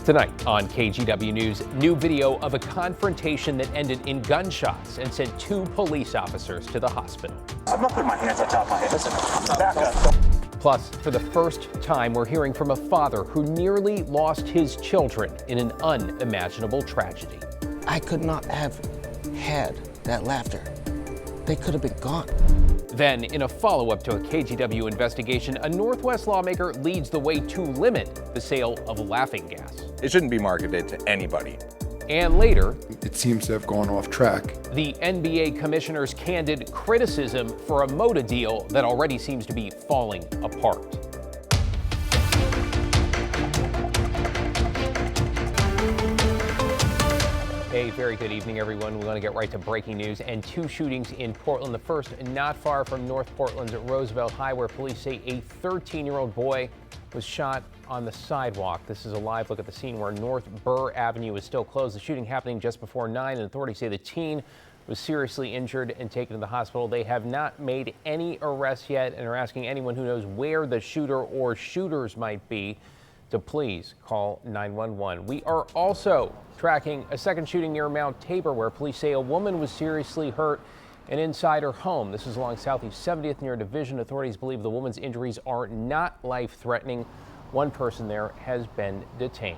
Tonight on KGW News, new video of a confrontation that ended in gunshots and sent 2 police officers to the hospital. I'm not putting my hands on top of my head. Listen, back up. Plus, for the first time, we're hearing from a father who nearly lost his children in an unimaginable tragedy. I could not have had that laughter. They could have been gone. Then, in a follow-up to a KGW investigation, a Northwest lawmaker leads the way to limit the sale of laughing gas. It shouldn't be marketed to anybody. And later, it seems to have gone off track. The NBA commissioner's candid criticism for a Moda deal that already seems to be falling apart. A very good evening, everyone. We want to get right to breaking news and 2 shootings in Portland. The first not far from North Portland's Roosevelt High, where police say a 13-year-old boy was shot on the sidewalk. This is a live look at the scene where North Burr Avenue is still closed. The shooting happening just before 9, and authorities say the teen was seriously injured and taken to the hospital. They have not made any arrests yet and are asking anyone who knows where the shooter or shooters might be to please call 911. We are also tracking a second shooting near Mount Tabor, where police say a woman was seriously hurt and inside her home. This is along Southeast 70th near Division. Authorities believe the woman's injuries are not life-threatening. One person there has been detained.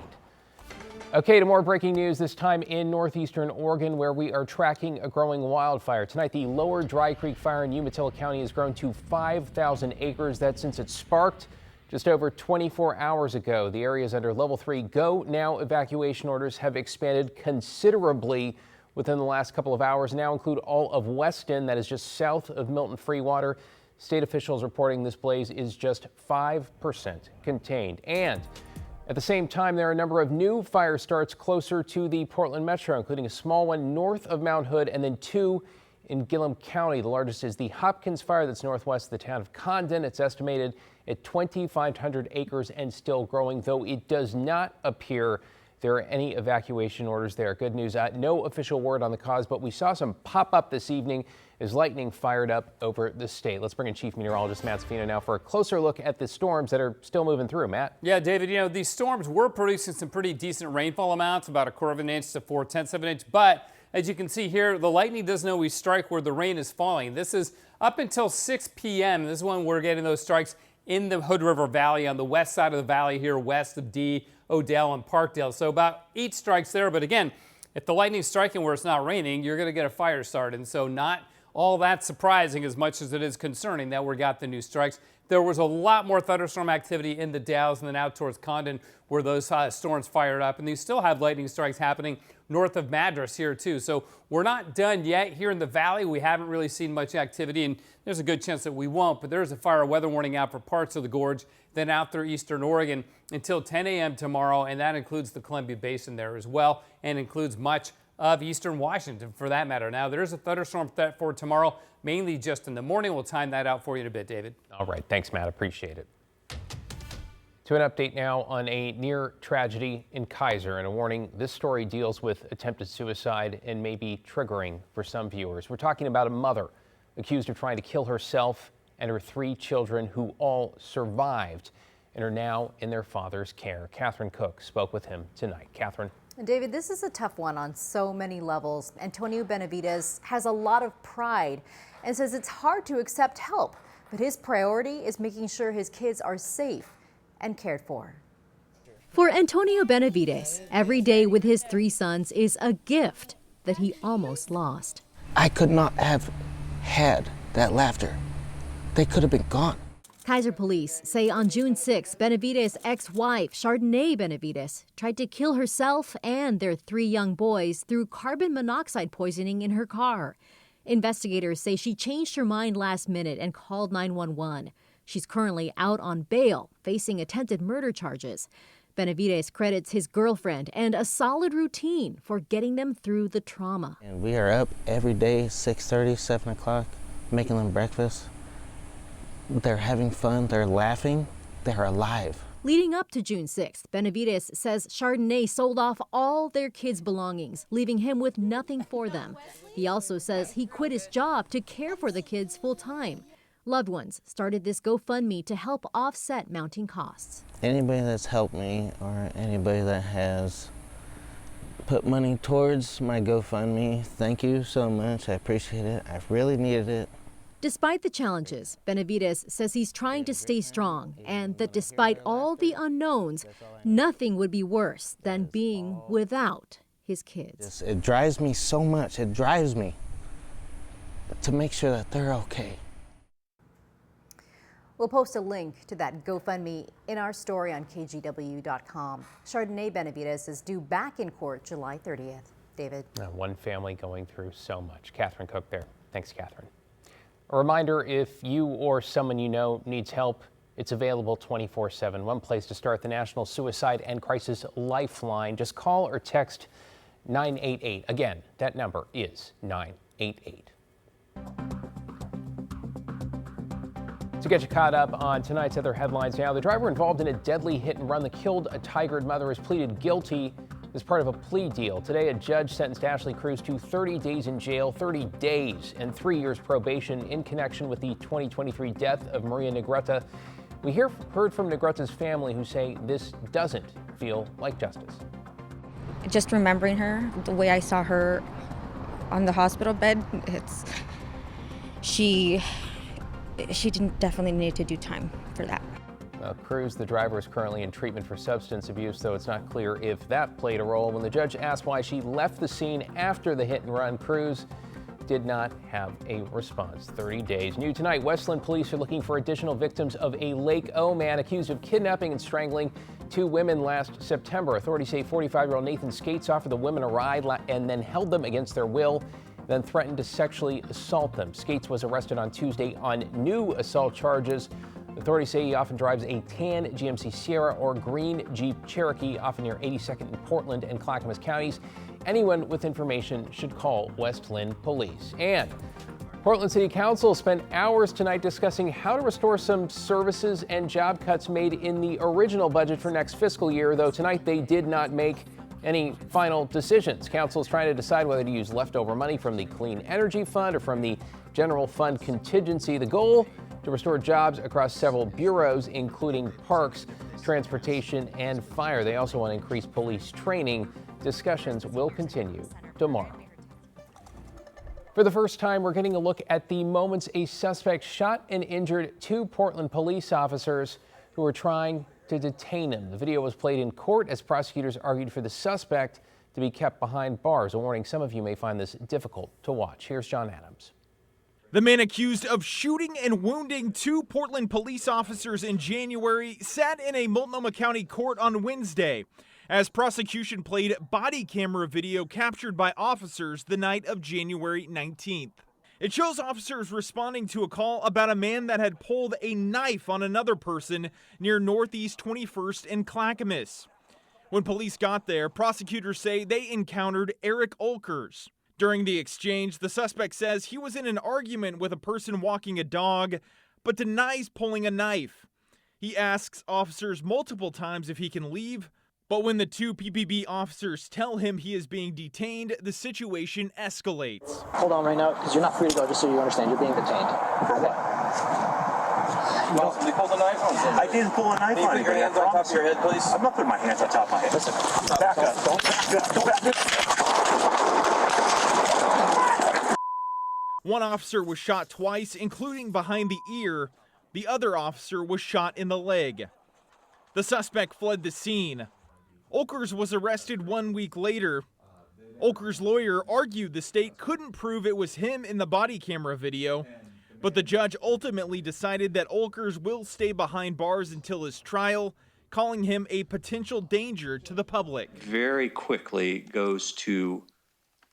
Okay, to more breaking news, this time in northeastern Oregon, where we are tracking a growing wildfire. Tonight, the Lower Dry Creek fire in Umatilla County has grown to 5,000 acres. That's since it sparked just over 24 hours ago. The area is under level 3 go now evacuation orders have expanded considerably within the last couple of hours. Now include all of Weston, that is just south of Milton Freewater. State officials reporting this blaze is just 5% contained. And at the same time, there are a number of new fire starts closer to the Portland metro, including a small one north of Mount Hood and then 2 in Gillum County. The largest is the Hopkins fire that's northwest of the town of Condon. It's estimated at 2,500 acres and still growing, though it does not appear there are any evacuation orders there. Good news, no official word on the cause, but we saw some pop up this evening as lightning fired up over the state. Let's bring in Chief Meteorologist Matt Sfino now for a closer look at the storms that are still moving through. Matt? Yeah, David, you know, these storms were producing some pretty decent rainfall amounts, about 1/4 inch to 4/10 of an inch, but as you can see here, the lightning doesn't always strike where the rain is falling. This is up until 6 p.m. This is when we're getting those strikes in the Hood River Valley on the west side of the valley here, west of D, Odell, and Parkdale. So about 8 strikes there. But again, if the lightning's striking where it's not raining, you're going to get a fire start. And so not all that surprising as much as it is concerning that we got the new strikes. There was a lot more thunderstorm activity in the Dalles and then out towards Condon where those storms fired up. And you still have lightning strikes happening north of Madras here too. So we're not done yet here in the valley. We haven't really seen much activity, and there's a good chance that we won't. But there's a fire weather warning out for parts of the gorge, then out through eastern Oregon until 10 a.m. tomorrow. And that includes the Columbia Basin there as well, and includes much of eastern Washington for that matter. Now, there's a thunderstorm threat for tomorrow, mainly just in the morning. We'll time that out for you in a bit, David. All right. Thanks, Matt. Appreciate it. To an update now on a near tragedy in Kaiser, and a warning, this story deals with attempted suicide and may be triggering for some viewers. We're talking about a mother accused of trying to kill herself and her 3 children, who all survived and are now in their father's care. Catherine Cook spoke with him tonight. Catherine. And David, this is a tough one on so many levels. Antonio Benavides has a lot of pride and says it's hard to accept help, but his priority is making sure his kids are safe and cared for. For Antonio Benavides, every day with his 3 sons is a gift that he almost lost. I could not have had that laughter. They could have been gone. Kaiser police say on June 6, Benavides' ex-wife, Chardonnay Benavides, tried to kill herself and their 3 young boys through carbon monoxide poisoning in her car. Investigators say she changed her mind last minute and called 911. She's currently out on bail, facing attempted murder charges. Benavides credits his girlfriend and a solid routine for getting them through the trauma. And we are up every day, 6:30, 7 o'clock, making them breakfast. They're having fun, they're laughing, they're alive. Leading up to June 6th, Benavides says Chardonnay sold off all their kids' belongings, leaving him with nothing for them. He also says he quit his job to care for the kids full time. Loved ones started this GoFundMe to help offset mounting costs. Anybody that's helped me or anybody that has put money towards my GoFundMe, thank you so much. I appreciate it. I really needed it. Despite the challenges, Benavides says he's trying to stay strong and that despite all the unknowns, nothing would be worse than being without his kids. It drives me so much. It drives me to make sure that they're okay. We'll post a link to that GoFundMe in our story on KGW.com. Chardonnay Benavides is due back in court July 30th. David. One family going through so much. Catherine Cook there. Thanks, Catherine. A reminder, if you or someone you know needs help, it's available 24/7. One place to start, the National Suicide and Crisis Lifeline. Just call or text 988. Again, that number is 988. To get you caught up on tonight's other headlines now, the driver involved in a deadly hit and run that killed a tigered mother has pleaded guilty as part of a plea deal. Today, a judge sentenced Ashley Cruz to 30 days in jail, 30 days and 3 years probation in connection with the 2023 death of Maria Negrete. We heard from Negrete's family, who say this doesn't feel like justice. Just remembering her, the way I saw her on the hospital bed, she didn't definitely need to do time for that. Cruz, the driver, is currently in treatment for substance abuse, though it's not clear if that played a role. When the judge asked why she left the scene after the hit and run, Cruz did not have a response. 30 days. New tonight, Westland police are looking for additional victims of a Lake O man accused of kidnapping and strangling 2 women last September. Authorities say 45-year-old Nathan Skates offered the women a ride and then held them against their will, then threatened to sexually assault them. Skates was arrested on Tuesday on new assault charges. Authorities say he often drives a tan GMC Sierra or green Jeep Cherokee, often near 82nd in Portland and Clackamas counties. Anyone with information should call West Lynn Police. And Portland City Council spent hours tonight discussing how to restore some services and job cuts made in the original budget for next fiscal year, though tonight they did not make any final decisions. Council is trying to decide whether to use leftover money from the Clean Energy Fund or from the General Fund contingency. The goal, to restore jobs across several bureaus, including parks, transportation, and fire. They also want to increase police training. Discussions will continue tomorrow. For the first time, we're getting a look at the moments a suspect shot and injured 2 Portland police officers who were trying to detain him. The video was played in court as prosecutors argued for the suspect to be kept behind bars. A warning, some of you may find this difficult to watch. Here's John Adams. The man accused of shooting and wounding 2 Portland police officers in January sat in a Multnomah County court on Wednesday as prosecution played body camera video captured by officers the night of January 19th. It shows officers responding to a call about a man that had pulled a knife on another person near Northeast 21st and Clackamas. When police got there, prosecutors say they encountered Eric Olkers. During the exchange, the suspect says he was in an argument with a person walking a dog, but denies pulling a knife. He asks officers multiple times if he can leave, but when the 2 PPB officers tell him he is being detained, the situation escalates. Hold on right now, because you're not free to go, just so you understand. You're being detained. Okay. No, you pulled a knife on him. I didn't pull a knife on you. Put your hands on top of your head, please. I'm not putting my hands on top of my head. Listen, back up. Don't back up. Don't back up. One officer was shot twice, including behind the ear. The other officer was shot in the leg. The suspect fled the scene. Olkers was arrested 1 week later. Olkers' lawyer argued the state couldn't prove it was him in the body camera video, but the judge ultimately decided that Olkers will stay behind bars until his trial, calling him a potential danger to the public. Very quickly goes to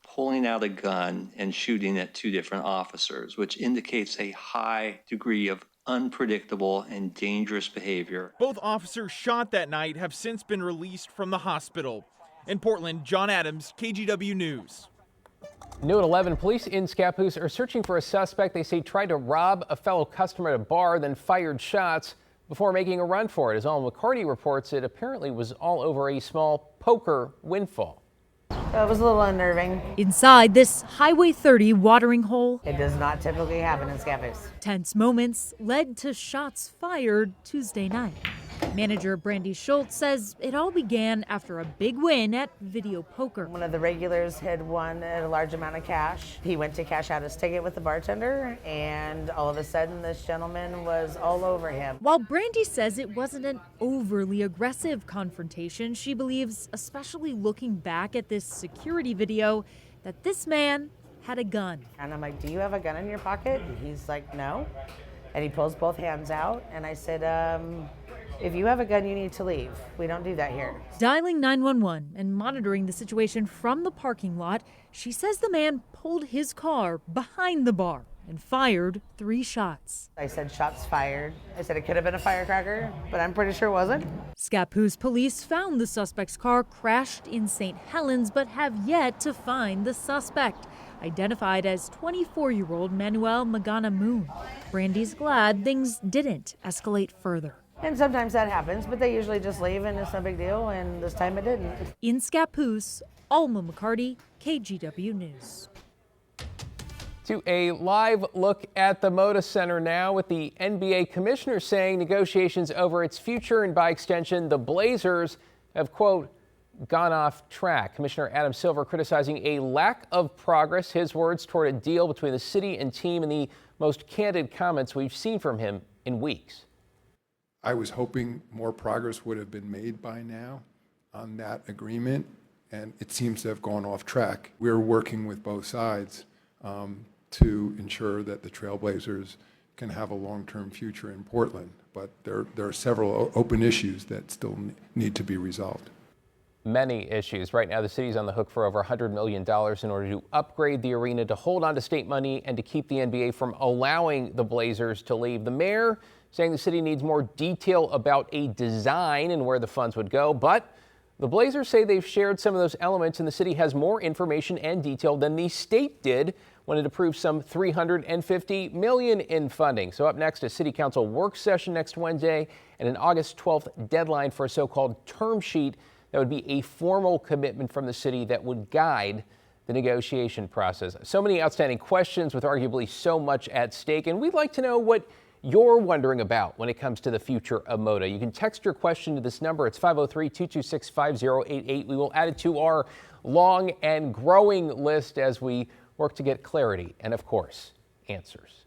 pulling out a gun and shooting at 2 different officers, which indicates a high degree of unpredictable and dangerous behavior. Both officers shot that night have since been released from the hospital. In Portland, John Adams, KGW News. New at 11, police in Scappoose are searching for a suspect they say tried to rob a fellow customer at a bar, then fired shots before making a run for it. As Alan McCarty reports, it apparently was all over a small poker windfall. It was a little unnerving. Inside this Highway 30 watering hole, It does not typically happen in Scappoose. tense moments led to shots fired Tuesday night. Manager Brandy Schultz says it all began after a big win at video poker. One of the regulars had won a large amount of cash. He went to cash out his ticket with the bartender, and all of a sudden this gentleman was all over him. While Brandy says it wasn't an overly aggressive confrontation, she believes, especially looking back at this security video, that this man had a gun. And I'm like, do you have a gun in your pocket? And he's like, no. And he pulls both hands out, and I said, if you have a gun, you need to leave. We don't do that here. Dialing 911 and monitoring the situation from the parking lot, she says the man pulled his car behind the bar and fired 3 shots. I said, shots fired. I said it could have been a firecracker, but I'm pretty sure it wasn't. Scappoose police found the suspect's car crashed in St. Helens, but have yet to find the suspect, identified as 24-year-old Manuel Magana Moon. Brandy's glad things didn't escalate further. And sometimes that happens, but they usually just leave and it's no big deal, and this time it didn't. In Scappoose, Alma McCarty, KGW News. To a live look at the Moda Center now, with the NBA commissioner saying negotiations over its future and by extension the Blazers have, quote, gone off track. Commissioner Adam Silver criticizing a lack of progress, his words, toward a deal between the city and team, in the most candid comments we've seen from him in weeks. I was hoping more progress would have been made by now on that agreement, and it seems to have gone off track. We're working with both sides to ensure that the Trailblazers can have a long-term future in Portland, but there are several open issues that still need to be resolved. Many issues. Right now, the city's on the hook for over $100 million in order to upgrade the arena, to hold on to state money, and to keep the NBA from allowing the Blazers to leave. The mayor saying the city needs more detail about a design and where the funds would go, but the Blazers say they've shared some of those elements, and the city has more information and detail than the state did when it approved some $350 million in funding. So up next, a city council work session next Wednesday and an August 12th deadline for a so-called term sheet that would be a formal commitment from the city that would guide the negotiation process. So many outstanding questions with arguably so much at stake, and we'd like to know what you're wondering about when it comes to the future of Moda. You can text your question to this number. It's 503-226-5088. We will add it to our long and growing list as we work to get clarity and, of course, answers.